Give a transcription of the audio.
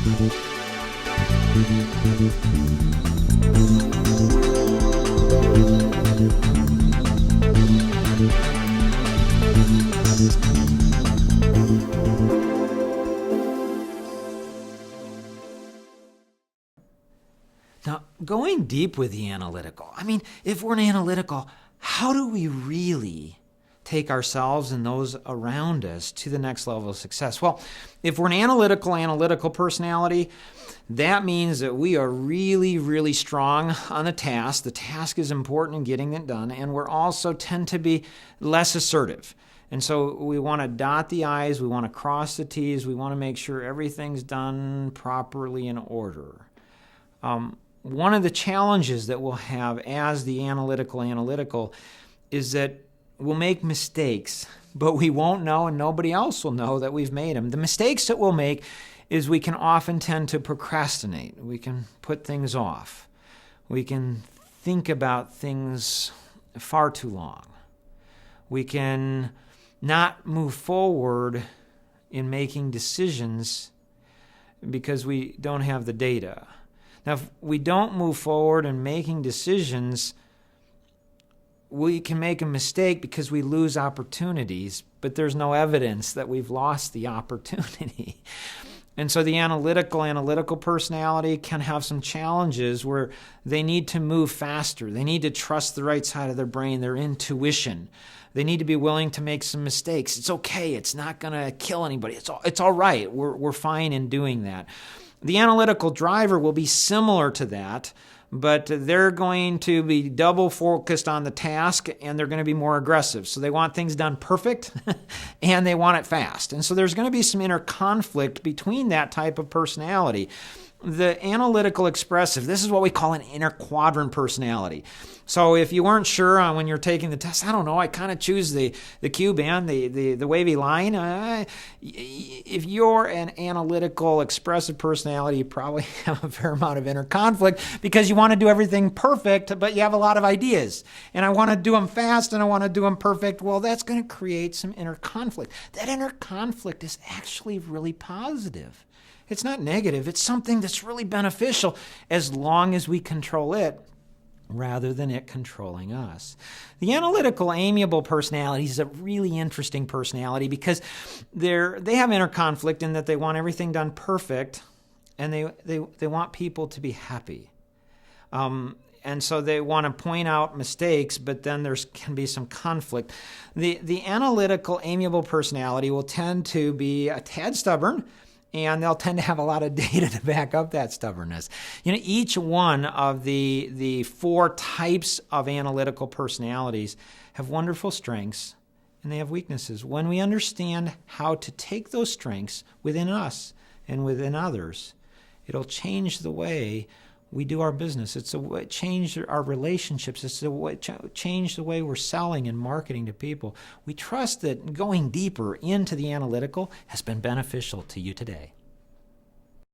Now, going deep with the analytical, if we're an analytical, how do we really take ourselves and those around us to the next level of success? Well, if we're an analytical personality, that means that we are really, really strong on the task. The task is important in getting it done, and we're also tend to be less assertive. And so we want to dot the I's, we want to cross the T's, we want to make sure everything's done properly in order. One of the challenges that we'll have as the analytical is that we'll make mistakes, but we won't know and nobody else will know that we've made them. The mistakes that we'll make is we can often tend to procrastinate. We can put things off. We can think about things far too long. We can not move forward in making decisions because we don't have the data. Now, if we don't move forward in making decisions, we can make a mistake because we lose opportunities, but there's no evidence that we've lost the opportunity. And so the analytical personality can have some challenges where they need to move faster. They need to trust the right side of their brain, their intuition. They need to be willing to make some mistakes. It's okay. It's not going to kill anybody. It's all right. We're fine in doing that. The analytical driver will be similar to that, but they're going to be double focused on the task and they're going to be more aggressive. So they want things done perfect and they want it fast. And so there's going to be some inner conflict between that type of personality. The analytical expressive, this is what we call an inner quadrant personality. So if you weren't sure on when you're taking the test, I don't know, I kind of choose the Q band, the wavy line. If you're an analytical expressive personality, you probably have a fair amount of inner conflict because you want to do everything perfect, but you have a lot of ideas. And I want to do them fast and I want to do them perfect. Well, that's going to create some inner conflict. That inner conflict is actually really positive. It's not negative. It's something that's really beneficial as long as we control it rather than it controlling us. The analytical amiable personality is a really interesting personality because they have inner conflict in that they want everything done perfect and they want people to be happy. And so they want to point out mistakes, but then there can be some conflict. The analytical amiable personality will tend to be a tad stubborn, and they'll tend to have a lot of data to back up that stubbornness. Each one of the four types of analytical personalities have wonderful strengths and they have weaknesses. When we understand how to take those strengths within us and within others, it'll change the way we do our business. It's a way change our relationships. It's a way change the way we're selling and marketing to people. We trust that going deeper into the analytical has been beneficial to you today.